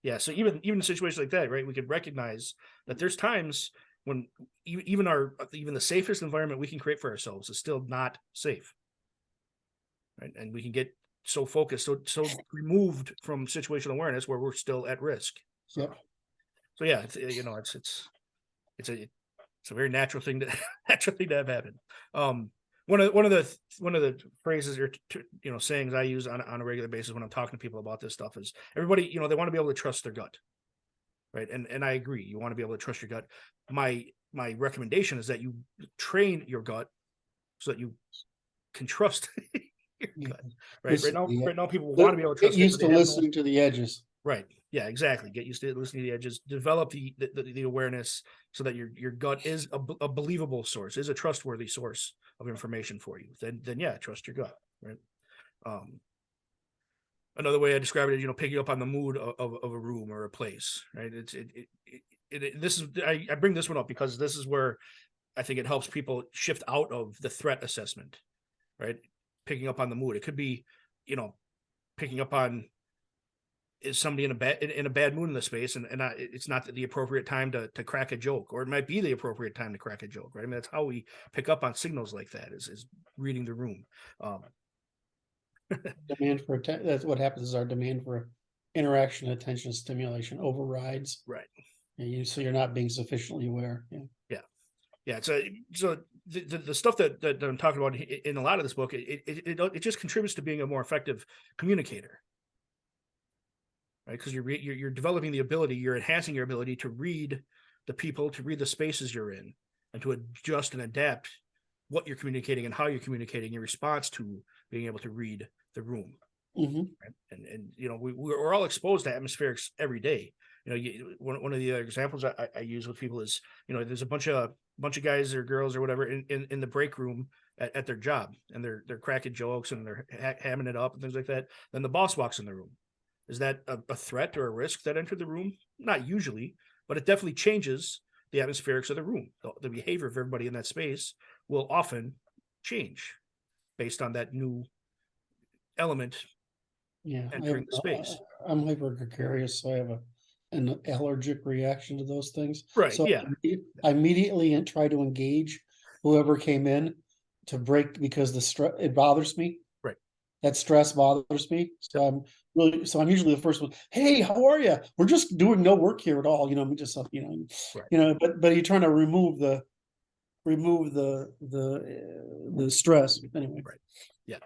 Yeah. So even in situations like that, right, we could recognize that there's times when even the safest environment we can create for ourselves is still not safe. Right. And we can get so focused, so removed from situational awareness where we're still at risk. Yep. So yeah, it's a very natural thing to have happen. One of the phrases or sayings I use on a regular basis when I'm talking to people about this stuff is everybody, they want to be able to trust their gut, right? And I agree, you want to be able to trust your gut. My recommendation is that you train your gut so that you can trust your gut, right? Right now, people want to be able to trust. Get used to listening to the edges. Right. Yeah, exactly. Get used to listening to the edges, develop the awareness so that your gut is a believable source, is a trustworthy source of information for you. Then yeah, trust your gut. Right. Another way I describe it is, picking up on the mood of a room or a place. Right. I bring this one up because this is where I think it helps people shift out of the threat assessment. Right. Picking up on the mood. It could be, picking up on, is somebody in a bad mood in the space, and it's not the appropriate time to crack a joke, or it might be the appropriate time to crack a joke, right? I mean, that's how we pick up on signals like that, is reading the room. Demand for that's what happens, is our demand for interaction, attention, stimulation overrides. Right. And so you're not being sufficiently aware. Yeah. So the stuff that I'm talking about in a lot of this book, it just contributes to being a more effective communicator. Right, because you're developing the ability, you're enhancing your ability to read the people, to read the spaces you're in, and to adjust and adapt what you're communicating and how you're communicating in response to being able to read the room. Mm-hmm. Right? And we're all exposed to atmospherics every day. One of the other examples I use with people is, there's a bunch of guys or girls or whatever in the break room at their job, and they're cracking jokes and they're hamming it up and things like that. Then the boss walks in the room. Is that a threat or a risk that entered the room? Not usually, but it definitely changes the atmospherics of the room. The behavior of everybody in that space will often change based on that new element entering the space. I'm hyper gregarious, so I have an allergic reaction to those things. Right. So yeah. I immediately try to engage whoever came in to break, because the stress, it bothers me. Right. That stress bothers me. So I'm usually the first one. Hey, how are you? We're just doing no work here at all. We just, Right. But you're trying to remove the stress anyway. Right. Yeah.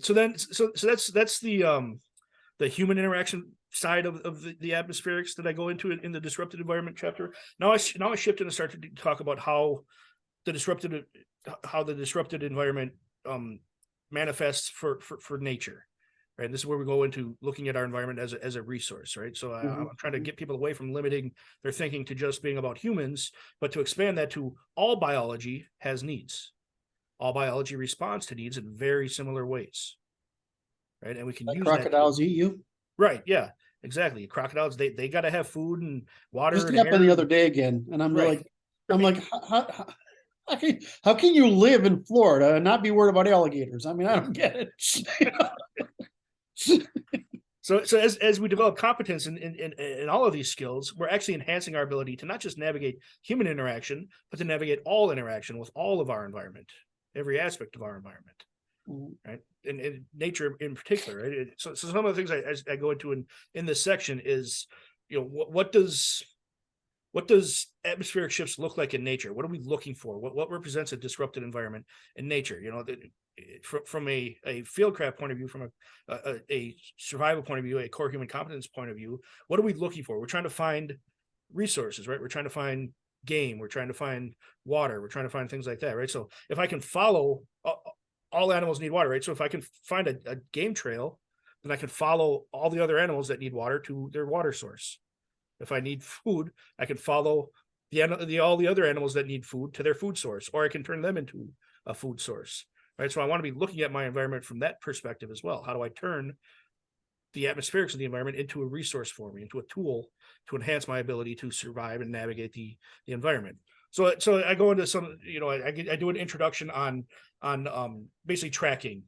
So that's the human interaction side of the atmospherics that I go into in the disrupted environment chapter. Now I shift and start to talk about how the disrupted environment manifests for nature, right? And this is where we go into looking at our environment as a resource, right? So I'm trying to get people away from limiting their thinking to just being about humans, but to expand that to all biology has needs. All biology responds to needs in very similar ways, right? And we can use crocodiles eat you. Right. Yeah. Exactly. Crocodiles, they got to have food and water. Just happened the other day again, and I'm right. How can you live in Florida and not be worried about alligators? I mean, I don't get it. So as we develop competence in all of these skills, we're actually enhancing our ability to not just navigate human interaction, but to navigate all interaction with all of our environment, every aspect of our environment, right? And nature in particular, right? So some of the things I go into in this section is, what does atmospheric shifts look like in nature? What are we looking for? What represents a disrupted environment in nature? From a fieldcraft point of view, from a survival point of view, a core human competence point of view, what are we looking for? We're trying to find resources, right? We're trying to find game. We're trying to find water. We're trying to find things like that, right? So if I can follow, all animals need water, right? So if I can find a game trail, then I can follow all the other animals that need water to their water source. If I need food, I can follow all the other animals that need food to their food source, or I can turn them into a food source, right? So I want to be looking at my environment from that perspective as well. How do I turn the atmospherics of the environment into a resource for me, into a tool to enhance my ability to survive and navigate the environment? So I go into some, I do an introduction on basically tracking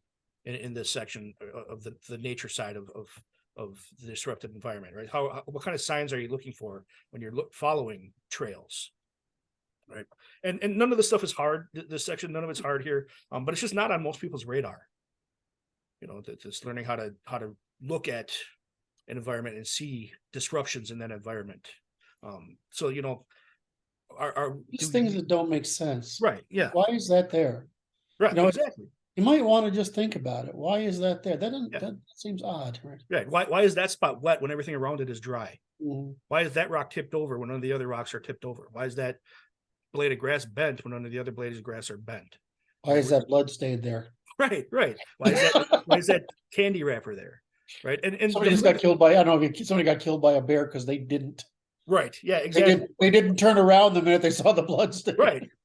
in this section of the nature side of the disrupted environment, right? What kind of signs are you looking for when you're following trails, right? And none of this stuff is hard. This section, none of it's hard here, but it's just not on most people's radar. Just learning how to look at an environment and see disruptions in that environment. So are these things that don't make sense. right? Yeah, Why is that there? right. Exactly. You might want to just think about it. Why is that there? That seems odd, right? Right. Why is that spot wet when everything around it is dry? Mm-hmm. Why is that rock tipped over when none of the other rocks are tipped over? Why is that blade of grass bent when none of the other blades of grass are bent? Why is that blood stained there? Right. Why is that candy wrapper there? Right. And somebody just got killed by, I don't know if somebody got killed by a bear because they didn't. Right. Yeah, exactly. They didn't turn around the minute they saw the blood stain.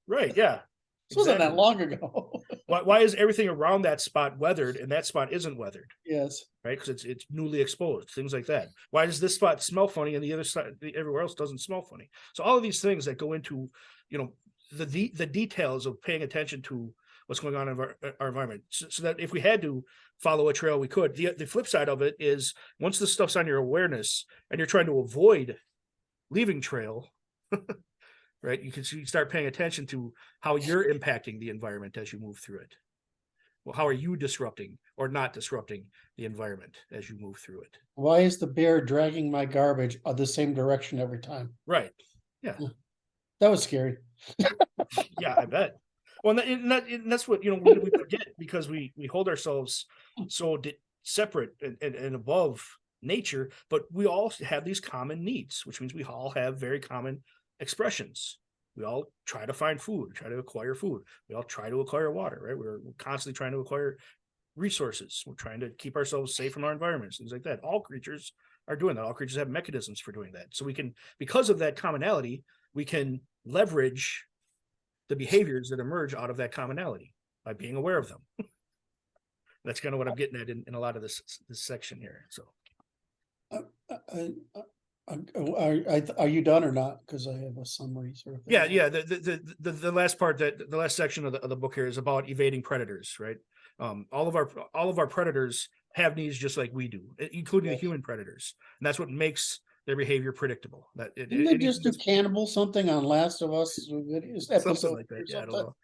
Right. Yeah. This wasn't that long ago. Why is everything around that spot weathered and that spot isn't weathered? Yes. Right. Because it's newly exposed, things like that. Why does this spot smell funny and the other side, everywhere else doesn't smell funny? So all of these things that go into, the details of paying attention to what's going on in our environment, so that if we had to follow a trail, we could. The flip side of it is, once this stuff's on your awareness and you're trying to avoid leaving trail, right, you start paying attention to how you're impacting the environment as you move through it. Well, how are you disrupting or not disrupting the environment as you move through it? Why is the bear dragging my garbage the same direction every time? Right. Yeah. That was scary. Yeah, I bet. Well, and that's what we forget, because we hold ourselves so separate and above nature, but we all have these common needs, which means we all have very common expressions. We all try to find food, try to acquire food. We all try to acquire water, right? We're constantly trying to acquire resources. We're trying to keep ourselves safe from our environments, things like that. All creatures are doing that. All creatures have mechanisms for doing that. So we can, because of that commonality, we can leverage the behaviors that emerge out of that commonality by being aware of them. That's kind of what I'm getting at in a lot of this section here. So are you done or not? Because I have a summary sort of thing. Yeah. The last part, the last section of the book here is about evading predators, right? All of our predators have needs just like we do, including the human predators, and that's what makes their behavior predictable. Didn't they just do cannibal something on Last of Us episode? Something like that. Yeah, I don't know.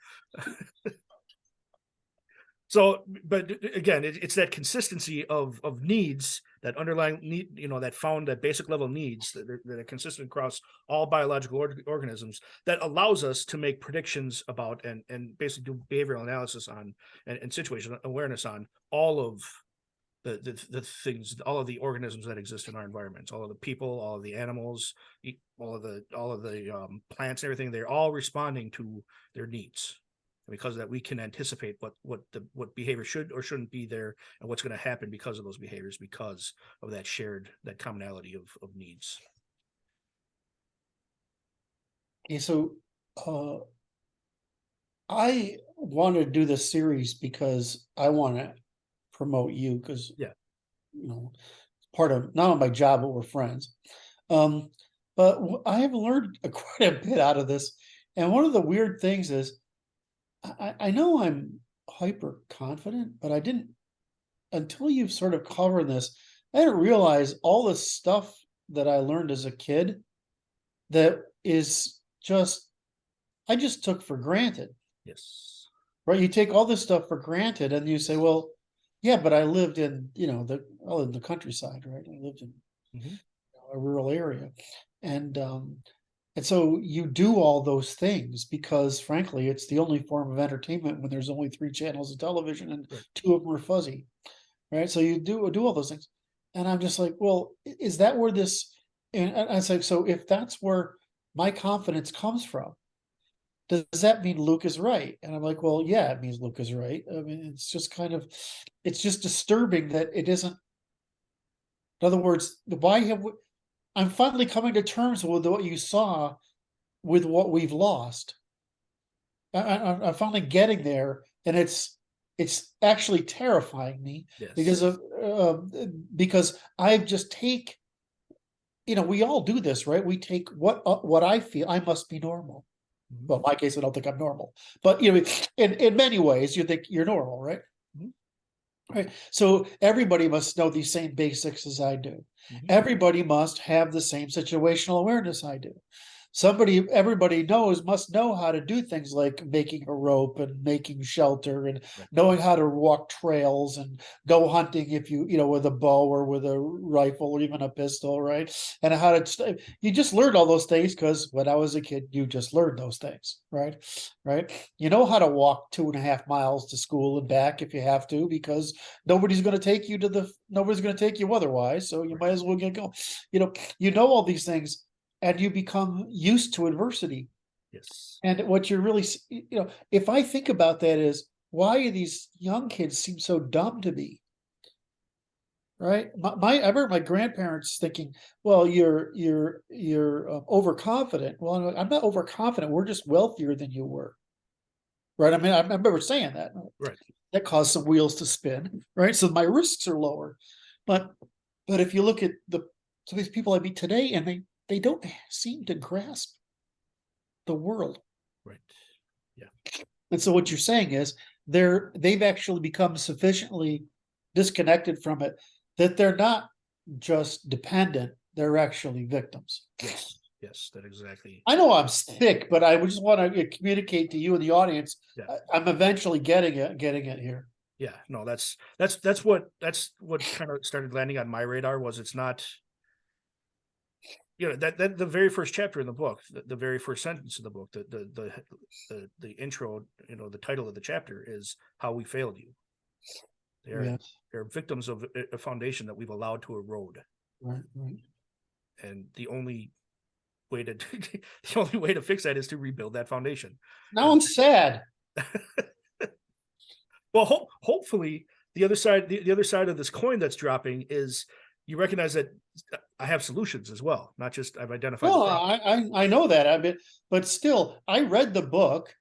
So, but again, it's that consistency of needs, that underlying need, that basic level needs that are consistent across all biological organisms, that allows us to make predictions about and basically do behavioral analysis on and situational awareness on all of the things, all of the organisms that exist in our environments, all of the people, all of the animals, all of the plants, and everything. They're all responding to their needs. And because of that, we can anticipate what behavior should or shouldn't be there, and what's going to happen because of those behaviors, because of that commonality of needs. Okay, so I want to do this series because I want to promote you, because part of not only my job, but we're friends. But I have learned quite a bit out of this, and one of the weird things is I know I'm hyper confident, but I didn't, until you've sort of covered this, I didn't realize all the stuff that I learned as a kid that is I just took for granted. Yes. Right. You take all this stuff for granted and you say, well, yeah, but I lived in, in the countryside, right? I lived in a rural area. And so you do all those things because, frankly, it's the only form of entertainment when there's only 3 channels of television and 2 of them are fuzzy, right? So you do all those things. And I'm just like, well, is that where this, and I say, so if that's where my confidence comes from, does that mean Luke is right? And I'm like, well, yeah, it means Luke is right. I mean, it's just disturbing that it isn't. In other words, I'm finally coming to terms with what you saw, with what we've lost. I'm finally getting there, and it's actually terrifying me. Yes. because I just take, we all do this, right? We take what I feel I must be normal. Well, in my case, I don't think I'm normal, but in many ways, you think you're normal, right? Right. So everybody must know these same basics as I do. Mhm. Everybody must have the same situational awareness I do. Everybody must know how to do things like making a rope and making shelter and Right. knowing how to walk trails and go hunting if with a bow or with a rifle or even a pistol, right? And how to, you just learned all those things because when I was a kid, you just learned those things, right? Right. You know how to walk 2.5 miles to school and back if you have to, because nobody's going to take you otherwise. So you Right. might as well get going. You know all these things and you become used to adversity. Yes. And what you're really, if I think about that is why do these young kids seem so dumb to me? Right. I remember my grandparents thinking, well, you're overconfident. Well, I'm not overconfident. We're just wealthier than you were. Right. I mean, I remember saying that. Right. That caused some wheels to spin. Right. So my risks are lower. But if you look at some of these people I meet today and they don't seem to grasp the world. Right. Yeah. And so what you're saying is they've actually become sufficiently disconnected from it that they're not just dependent, they're actually victims. Yes. Yes. That exactly. I know I'm thick, but I would just want to communicate to you and the audience. Yeah. I'm eventually getting it here. Yeah. No, that's what kind of started landing on my radar. Was it's not, that the very first chapter in the book, the very first sentence of the book, the intro, the title of the chapter is how we failed you. They're victims of a foundation that we've allowed to erode. Right. And the only way to the only way to fix that is to rebuild that foundation. Now I'm sad. Well, hopefully the other side of this coin that's dropping is you recognize that I have solutions as well, not just I've identified. No, I know that. But still, I read the book,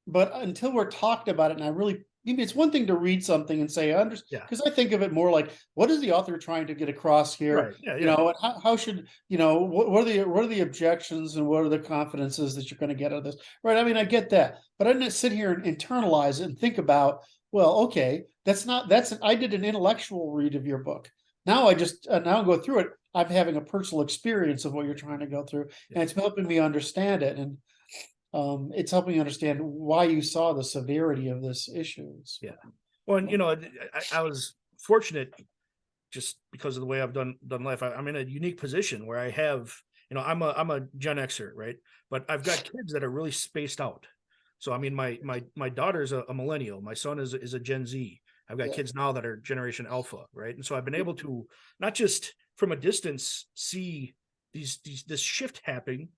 but until we're talked about it, and maybe it's one thing to read something and say, I understand, because I think of it more like, what is the author trying to get across here? Right. Yeah. And how should, what are the objections and what are the confidences that you're going to get out of this? Right. I mean, I get that, but I didn't sit here and internalize it and think about, well, okay, I did an intellectual read of your book. Now I just, now go through it. I'm having a personal experience of what you're trying to go through, and it's helping me understand it. And it's helping you understand why you saw the severity of this issue. Yeah. Well, and, I was fortunate just because of the way I've done life. I'm in a unique position where I have, I'm a Gen Xer, right? But I've got kids that are really spaced out. So, I mean, my daughter's a millennial. My son is a Gen Z. I've got kids now that are Generation Alpha, right? And so I've been able to not just from a distance see this shift happening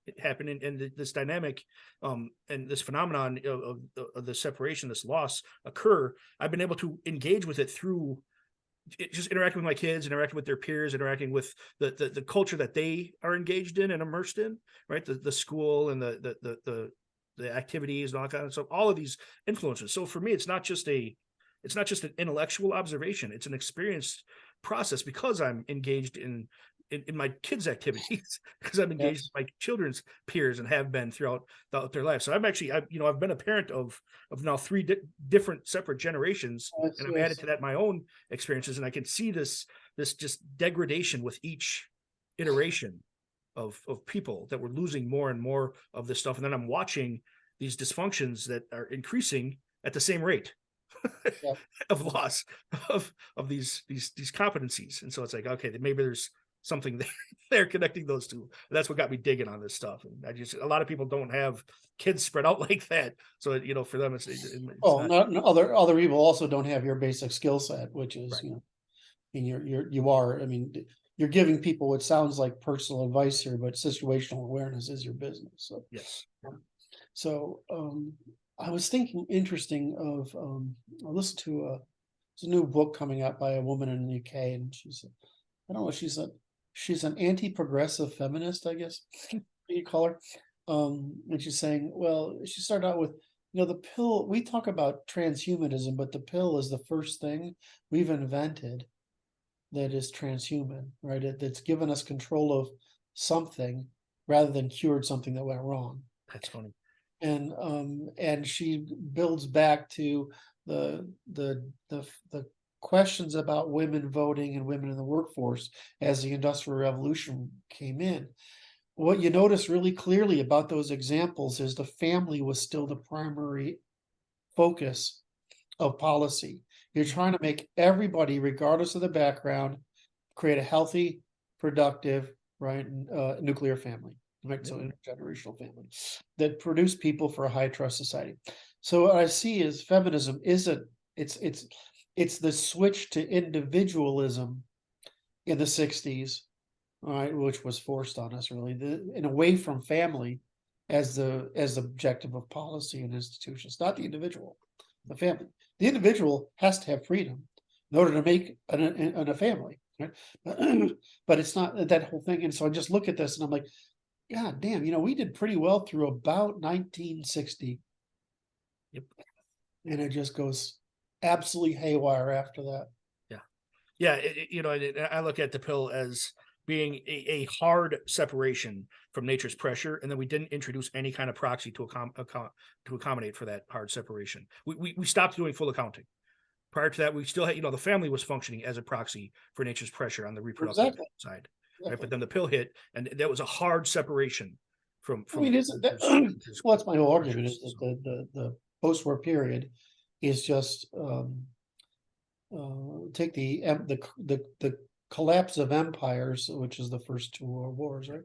and this dynamic and this phenomenon of the separation, this loss occur. I've been able to engage with it through just interacting with my kids, interacting with their peers, interacting with the culture that they are engaged in and immersed in, right? The school and the activities and all that kind of stuff, all of these influences. So for me, it's not just an intellectual observation. It's an experienced process because I'm engaged in my kids' activities, because I'm engaged with my children's peers and have been throughout their life. So I've been a parent of now three different separate generations, and I've added to that my own experiences, and I can see this just degradation with each iteration of people, that we're losing more and more of this stuff, and then I'm watching these dysfunctions that are increasing at the same rate of loss of these competencies. And so it's like, okay, maybe there's something there connecting those two. And that's what got me digging on this stuff. And a lot of people don't have kids spread out like that. So, for them, it's other people also don't have your basic skill set, which is, right. You're giving people what sounds like personal advice here, but situational awareness is your business. So, yes. So, I was thinking interesting of, I listened to there's a new book coming out by a woman in the UK, and I don't know, she's an anti-progressive feminist, I guess you call her. And she's saying, well, she started out with, the pill, we talk about transhumanism, but the pill is the first thing we've invented that is transhuman, right? That's given us control of something rather than cured something that went wrong. That's funny. And she builds back to the questions about women voting and women in the workforce as the Industrial Revolution came in. What you notice really clearly about those examples is the family was still the primary focus of policy. You're trying to make everybody, regardless of the background, create a healthy, productive, right, nuclear family, right? So intergenerational family that produce people for a high trust society. So what I see is feminism isn't, it's the switch to individualism in the 60s, right, which was forced on us really, and away from family as the objective of policy and institutions, not the individual, the family. The individual has to have freedom in order to make a family, right? But it's not that whole thing. And so I just look at this and I'm like, God damn, we did pretty well through about 1960. Yep. And it just goes absolutely haywire after that. Yeah. I look at the pill as being a hard separation from nature's pressure, and then we didn't introduce any kind of proxy to accommodate for that hard separation. We stopped doing full accounting. Prior to that, we still had, the family was functioning as a proxy for nature's pressure on the reproductive side, right? But then the pill hit, and that was a hard separation from. I mean, isn't that, well, that's my whole argument is that the post-war period is just take the collapse of empires, which is the first two world wars, right?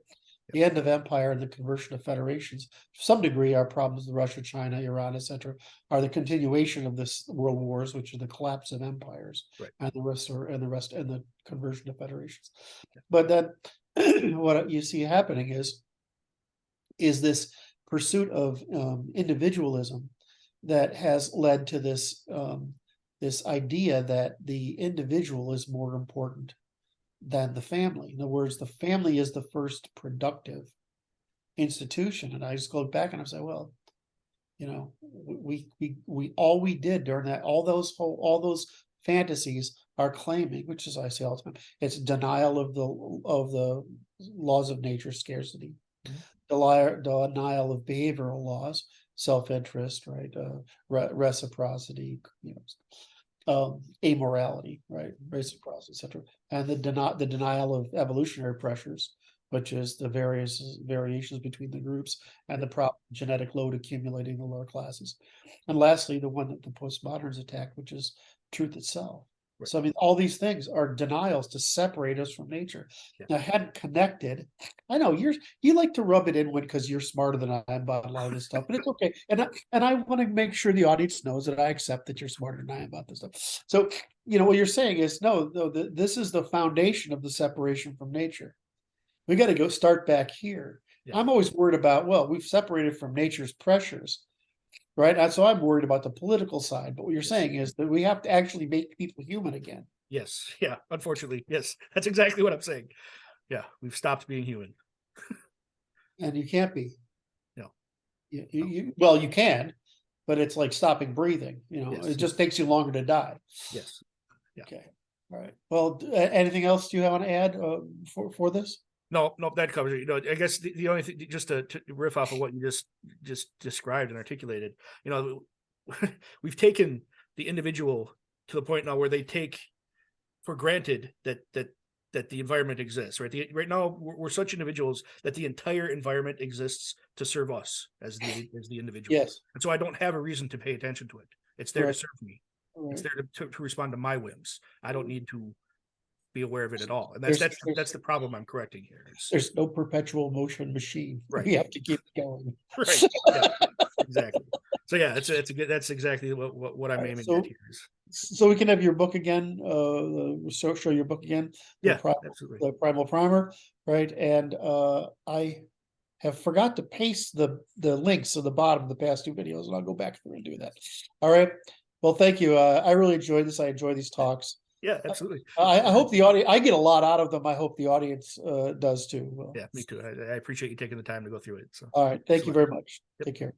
The end of empire and the conversion of federations. To some degree, our problems with Russia, China, Iran, etc., are the continuation of this world wars, which are the collapse of empires, right, and the rest and the conversion of federations. But then, what you see happening is this pursuit of individualism that has led to this this idea that the individual is more important than the family. In other words, the family is the first productive institution. And I just go back and I say, well, we all we did during that, all those fantasies are claiming, which is I say all the time, it's denial of the laws of nature, scarcity, denial of behavioral laws, self-interest, right, reciprocity, amorality, right, reciprocity, etc., and the denial of evolutionary pressures, which is the various variations between the groups and the genetic load accumulating in the lower classes, and lastly, the one that the postmoderns attack, which is truth itself. Right. So I mean, all these things are denials to separate us from nature. Yeah. Now, hadn't connected. I know you like to rub it in because you're smarter than I am about a lot of this stuff, but it's okay. And I want to make sure the audience knows that I accept that you're smarter than I am about this stuff. So what you're saying is no, this is the foundation of the separation from nature. We got to go start back here. Yeah. I'm always worried about, well, we've separated from nature's pressures. Right. And so I'm worried about the political side. But what you're saying is that we have to actually make people human again. Yes. Yeah. Unfortunately. Yes. That's exactly what I'm saying. Yeah. We've stopped being human. And you can't be. No. Well, you can, but it's like stopping breathing. Yes. It just takes you longer to die. Yes. Yeah. Okay. All right. Well, anything else you want to add for this? No, that covers it. I guess the only thing, just to riff off of what you just described and articulated, we've taken the individual to the point now where they take for granted that the environment exists, right? Right now, we're such individuals that the entire environment exists to serve us as the individual. Yes. And so I don't have a reason to pay attention to it. It's there to serve me. Right. It's there to respond to my whims. I don't need to be aware of it at all, and that's the problem I'm correcting here. There's no perpetual motion machine. Right. We have to keep going. Right. Yeah, exactly. So yeah, that's exactly what I'm aiming at here. So we can have your book again. Show your book again. Yeah, absolutely. The Primal Primer, right? And I have forgot to paste the links at the bottom of the past two videos, and I'll go back through and do that. All right. Well, thank you. I really enjoyed this. I enjoy these talks. Yeah, absolutely. I hope the audience, I get a lot out of them. I hope the audience does too. Well, yeah, me too. I appreciate you taking the time to go through it. So, all right. Thank you very much. Yep. Take care.